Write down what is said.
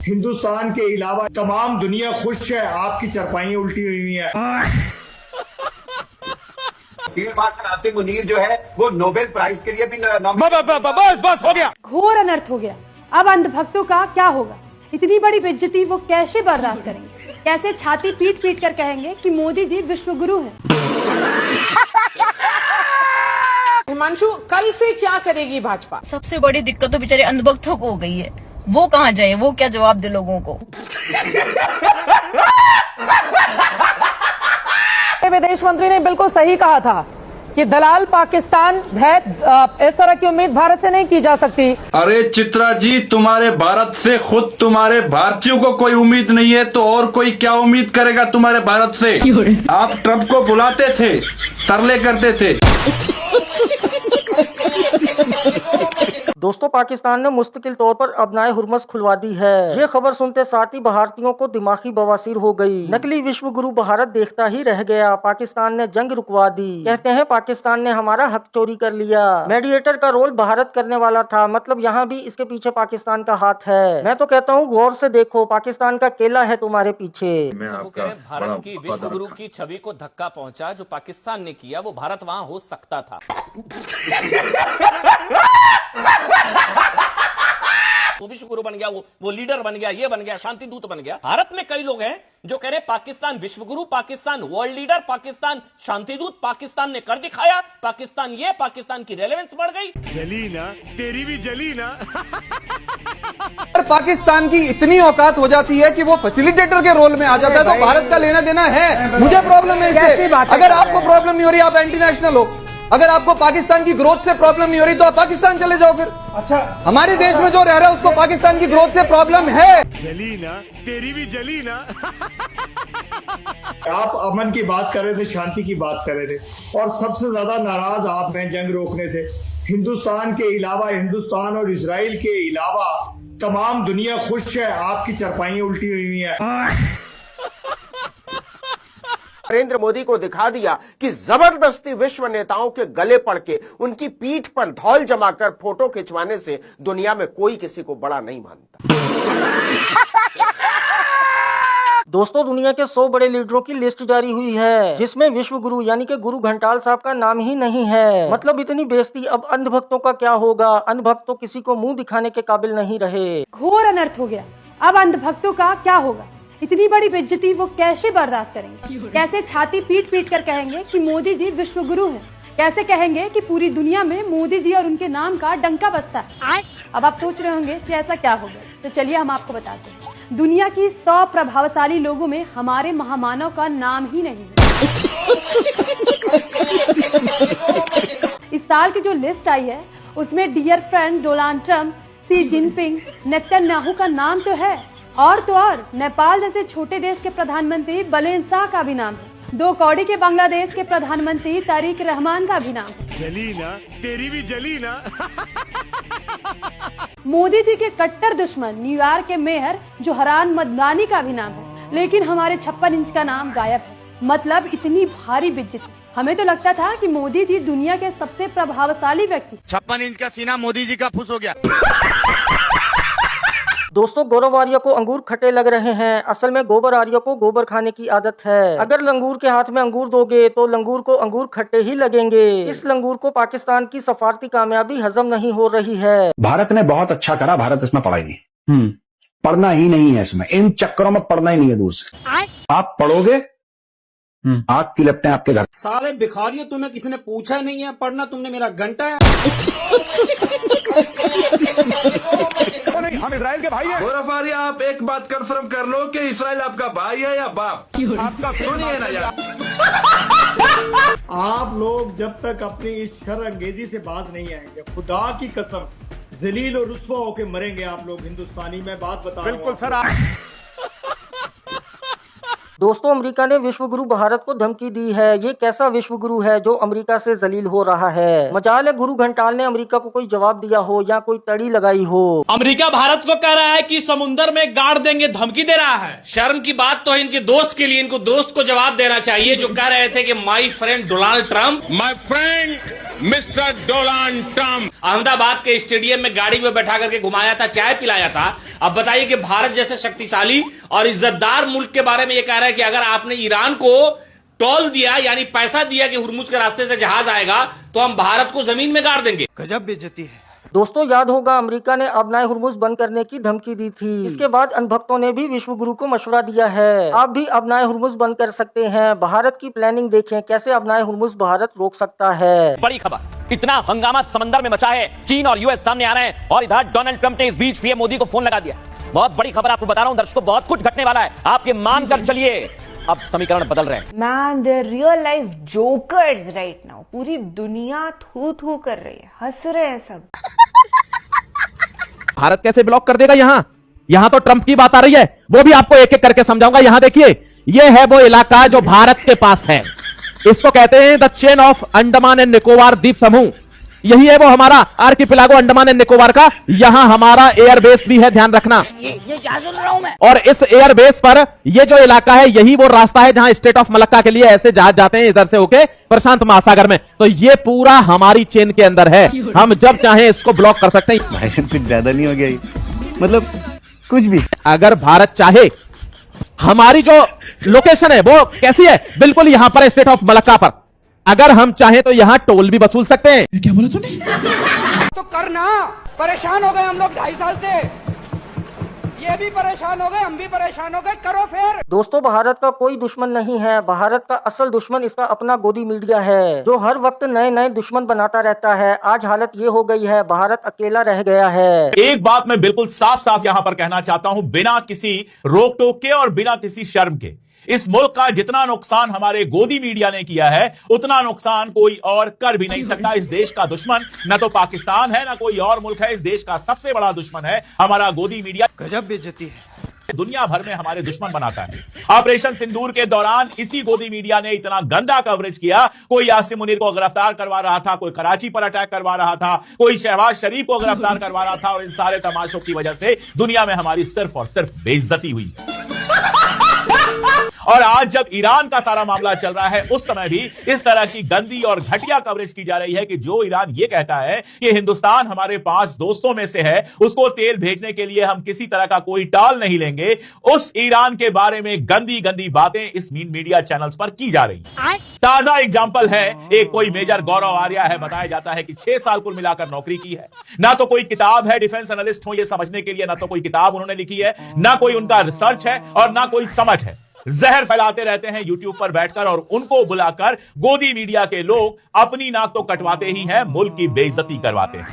हिंदुस्तान के अलावा तमाम दुनिया खुश है, आपकी चरपाइयाँ उल्टी हुई है। फील्ड मार्शल आसिम मुनीर जो है वो नोबेल प्राइज के लिए भी बस हो गया। घोर अनर्थ हो गया। अब अंधभक्तों का क्या होगा? इतनी बड़ी बेइज्जती वो कैसे बर्दाश्त करेंगे? कैसे छाती पीट पीट कर कहेंगे कि मोदी जी विश्व गुरु हैं? हिमांशु, कल से क्या करेगी भाजपा? सबसे बड़ी दिक्कत तो बेचारे अंधभक्तों को हो गई है। वो कहाँ जाए, वो क्या जवाब दे लोगों को? विदेश मंत्री ने बिल्कुल सही कहा था कि दलाल पाकिस्तान है, इस तरह की उम्मीद भारत से नहीं की जा सकती। अरे चित्रा जी, तुम्हारे भारत से खुद तुम्हारे भारतीयों को कोई उम्मीद नहीं है तो और कोई क्या उम्मीद करेगा तुम्हारे भारत से? आप ट्रंप को बुलाते थे, तरले करते थे। दोस्तों, पाकिस्तान ने मुस्तकिल तौर पर अपनाए हुर्मस खुलवा दी है। ये खबर सुनते साथ ही भारतीयों को दिमागी बवासीर हो गई। नकली विश्व गुरु भारत देखता ही रह गया। पाकिस्तान ने जंग रुकवा दी। कहते हैं पाकिस्तान ने हमारा हक चोरी कर लिया। मेडिएटर का रोल भारत करने वाला था, मतलब यहाँ भी इसके पीछे पाकिस्तान का हाथ है। मैं तो कहता हूँ गौर से देखो, पाकिस्तान का केला है तुम्हारे पीछे। भारत की विश्व गुरु की छवि को धक्का पहुंचा जो पाकिस्तान ने किया, वो भारत वहां हो सकता था। वो विश्व गुरु बन गया, वो लीडर बन गया, ये बन गया, शांति दूत बन गया। भारत में कई लोग हैं जो कह रहे हैं पाकिस्तान विश्व गुरु, पाकिस्तान वर्ल्ड लीडर, पाकिस्तान शांति दूत, पाकिस्तान ने कर दिखाया, पाकिस्तान ये, पाकिस्तान की रेलेवेंस बढ़ गई। जली ना, तेरी भी जली ना। पाकिस्तान की इतनी औकात हो जाती है कि वो फैसिलिटेटर के रोल में आ जाता है, तो भारत का लेना देना है। मुझे प्रॉब्लम है इससे। अगर आपको प्रॉब्लम नहीं हो रही, आप एंटी नेशनल हो। अगर आपको पाकिस्तान की ग्रोथ से प्रॉब्लम नहीं हो रही तो आप पाकिस्तान चले जाओ फिर। अच्छा, हमारे देश में जो रह रहा है उसको पाकिस्तान की ग्रोथ से प्रॉब्लम है। जली ना, तेरी भी जली ना। आप अमन की बात कर रहे थे, शांति की बात कर रहे थे, और सबसे ज्यादा नाराज आप हैं जंग रोकने से। हिंदुस्तान के अलावा, हिंदुस्तान और इजराइल के अलावा तमाम दुनिया खुश है, आपकी चरपाइयाँ उल्टी हुई है। नरेंद्र मोदी को दिखा दिया कि जबरदस्ती विश्व नेताओं के गले पड़ के उनकी पीठ पर धौल जमाकर फोटो खिंचवाने से दुनिया में कोई किसी को बड़ा नहीं मानता। दोस्तों, दुनिया के 100 बड़े लीडरों की लिस्ट जारी हुई है, जिसमें विश्व गुरु यानी कि गुरु घंटाल साहब का नाम ही नहीं है। मतलब इतनी बेइज्जती। अब अंधभक्तों का क्या होगा? अंधभक्त तो किसी को मुंह दिखाने के काबिल नहीं रहे। घोर अनर्थ हो गया। अब अंधभक्तों का क्या होगा? इतनी बड़ी बेइज्जती वो कैसे बर्दाश्त करेंगे? कैसे छाती पीट पीट कर कहेंगे कि मोदी जी विश्व गुरु हैं? कैसे कहेंगे कि पूरी दुनिया में मोदी जी और उनके नाम का डंका बजता है? अब आप सोच रहे होंगे कि ऐसा क्या होगा, तो चलिए हम आपको बताते हैं। दुनिया की 100 प्रभावशाली लोगों में हमारे महामानव का नाम ही नहीं है। इस साल की जो लिस्ट आई है उसमें dear friend Donald Trump, Xi Jinping, Netanyahu का नाम तो है, और तो और नेपाल जैसे छोटे देश के प्रधानमंत्री बलेन शाह का भी नाम है। 2 कौड़ी के बांग्लादेश के प्रधानमंत्री तारिक रहमान का भी नाम है। जली ना, तेरी भी जली ना। मोदी जी के कट्टर दुश्मन न्यूयॉर्क के मेयर जोहरान मदनानी का भी नाम है, लेकिन हमारे 56 इंच का नाम गायब है। मतलब इतनी भारी बेइज्जती। हमें तो लगता था कि मोदी जी दुनिया के सबसे प्रभावशाली व्यक्ति। 56 इंच का सीना मोदी जी का फुस हो गया। दोस्तों, गौरव आर्य को अंगूर खट्टे लग रहे हैं। असल में गोबर आर्य को गोबर खाने की आदत है। अगर लंगूर के हाथ में अंगूर दोगे तो लंगूर को अंगूर खट्टे ही लगेंगे। इस लंगूर को पाकिस्तान की सफारती कामयाबी हजम नहीं हो रही है। भारत ने बहुत अच्छा करा, भारत इसमें पढ़ा ही नहीं। पढ़ना ही नहीं है इसमें, इन चक्करों में पढ़ना ही नहीं है। दूर से आप पढ़ोगे, आग की लपटें आपके घर। साले भिखारियों, तुम्हें किसी ने पूछा नहीं है पढ़ना, तुमने मेरा घंटा है। हम इजराइल के भाई हैं। गौरव आर्य, आप एक बात कंफर्म कर लो कि इजराइल आपका भाई है या बाप? आपका क्यों नहीं है ना यार? आप लोग जब तक अपनी इस शर्अंगेजी से बाज नहीं आएंगे, खुदा की कसम जलील और रुस्वा होके मरेंगे आप लोग हिंदुस्तानी। मैं बात बता रहा हूं। बिल्कुल सर। दोस्तों, अमेरिका ने विश्व गुरु भारत को धमकी दी है। ये कैसा विश्व गुरु है जो अमेरिका से जलील हो रहा है? मजाल है गुरु घंटाल ने अमेरिका को कोई जवाब दिया हो या कोई तड़ी लगाई हो। अमेरिका भारत को कह रहा है कि समुंदर में गाड़ देंगे, धमकी दे रहा है। शर्म की बात तो है इनके दोस्त के लिए, इनको दोस्त को जवाब देना चाहिए जो कह रहे थे कि my friend Donald Trump, my friend mister Donald Trump. Ahmedabad के स्टेडियम में गाड़ी में बैठा करके घुमाया था, चाय पिलाया था। अब बताइए कि भारत जैसे शक्तिशाली और इज्जतदार मुल्क के बारे में यह कह रहा है कि अगर आपने ईरान को टोल दिया, यानी पैसा दिया कि हुर्मुज के रास्ते से जहाज आएगा, तो हम भारत को जमीन में गाड़ देंगे। गजब बेइज्जती है। दोस्तों याद होगा अमेरिका ने अपनाए हुर्मुज बंद करने की धमकी दी थी। इसके बाद अनभक्तों ने भी विश्व गुरु को मशवरा दिया है, आप भी अपनाए हुर्मुज बंद कर सकते हैं। भारत की प्लानिंग देखें, कैसे अपनाए हुर्मुज भारत रोक सकता है। बड़ी खबर, इतना हंगामा समंदर में मचा है, चीन और यूएस सामने आ रहे हैं और इधर डोनाल्ड ट्रंप ने इस बीच पीएम मोदी को फोन लगा दिया। बहुत बड़ी खबर आपको बता रहा हूं दर्शकों, बहुत कुछ घटने वाला है, आप ये मान कर चलिए। अब समीकरण बदल रहे हैं। Man they real life jokers right now. पूरी दुनिया थू थू कर रही है, हंस रहे हैं सब। भारत कैसे ब्लॉक कर देगा? यहां तो ट्रंप की बात आ रही है, वो भी आपको एक एक करके समझाऊंगा। यहां देखिए, ये है वो इलाका जो भारत के पास है, इसको कहते हैं the chain of Andaman and Nicobar द्वीप समूह। यही है वो हमारा आर्किपिलागो अंडमान एंड निकोबार का। यहां हमारा एयरबेस भी है, ध्यान रखना। ये क्या सुन रहा हूं मैं? और इस एयरबेस पर ये जो इलाका है, यही वो रास्ता है जहां स्टेट ऑफ मलक्का के लिए ऐसे जहाज जाते हैं इधर से होके प्रशांत महासागर में। तो ये पूरा हमारी चेन के अंदर है, हम जब चाहें इसको ब्लॉक कर सकते हैं। भाई कुछ ज्यादा नहीं हो गया? मतलब कुछ भी अगर भारत चाहे, हमारी जो लोकेशन है वो कैसी है, बिल्कुल यहां पर स्टेट ऑफ मलक्का पर। अगर हम चाहें तो यहां टोल भी वसूल सकते हैं। क्या बोला तूने? तो करना, परेशान हो गए हम लोग 2.5 साल से, ये भी परेशान हो गए, हम भी परेशान हो गए, करो फिर। दोस्तों भारत का कोई दुश्मन नहीं है, भारत का असल दुश्मन इसका अपना गोदी मीडिया है, जो हर वक्त नए नए दुश्मन बनाता रहता है। आज हालत ये हो गई है, भारत अकेला रह गया है। एक बात मैं बिल्कुल साफ साफ यहां पर कहना चाहता हूं, बिना किसी रोक टोक के और बिना किसी शर्म के, इस मुल्क का जितना नुकसान हमारे गोदी मीडिया ने किया है, उतना नुकसान कोई और कर भी नहीं सकता। इस देश का दुश्मन न तो पाकिस्तान है, न कोई और मुल्क है। इस देश का सबसे बड़ा दुश्मन है हमारा गोदी मीडिया। गजब बेइज्जती है। दुनिया भर में हमारे दुश्मन बनाता है। ऑपरेशन सिंदूर के दौरान इसी गोदी मीडिया ने इतना गंदा कवरेज किया। कोई यासिन मुनीर को गिरफ्तार करवा रहा था, कोई कराची पर अटैक करवा रहा था, कोई शहबाज शरीफ को गिरफ्तार करवा रहा था, और इन सारे तमाशों की वजह से दुनिया में हमारी सिर्फ और सिर्फ बेइज्जती हुई। और आज जब ईरान का सारा मामला चल रहा है, उस समय भी इस तरह की गंदी और घटिया कवरेज की जा रही है कि जो ईरान ये कहता है कि हिंदुस्तान हमारे 5 दोस्तों में से है, उसको तेल भेजने के लिए हम किसी तरह का कोई टाल नहीं लेंगे, उस ईरान के बारे में गंदी गंदी बातें इस मीडिया चैनल्स पर की जा रही है। ताजा एग्जांपल है, एक कोई मेजर गौरव आर्या है, बताया जाता है कि 6 साल कुल मिलाकर नौकरी की है। ना तो कोई किताब है, डिफेंस एनालिस्ट हो ये समझने के लिए, ना तो कोई किताब उन्होंने लिखी है, ना कोई उनका रिसर्च है, और ना कोई समझ है। जहर फैलाते रहते हैं यूट्यूब पर बैठकर, और उनको बुलाकर गोदी मीडिया के लोग अपनी नाक तो कटवाते ही हैं, मुल्क की बेइज्जती करवाते हैं।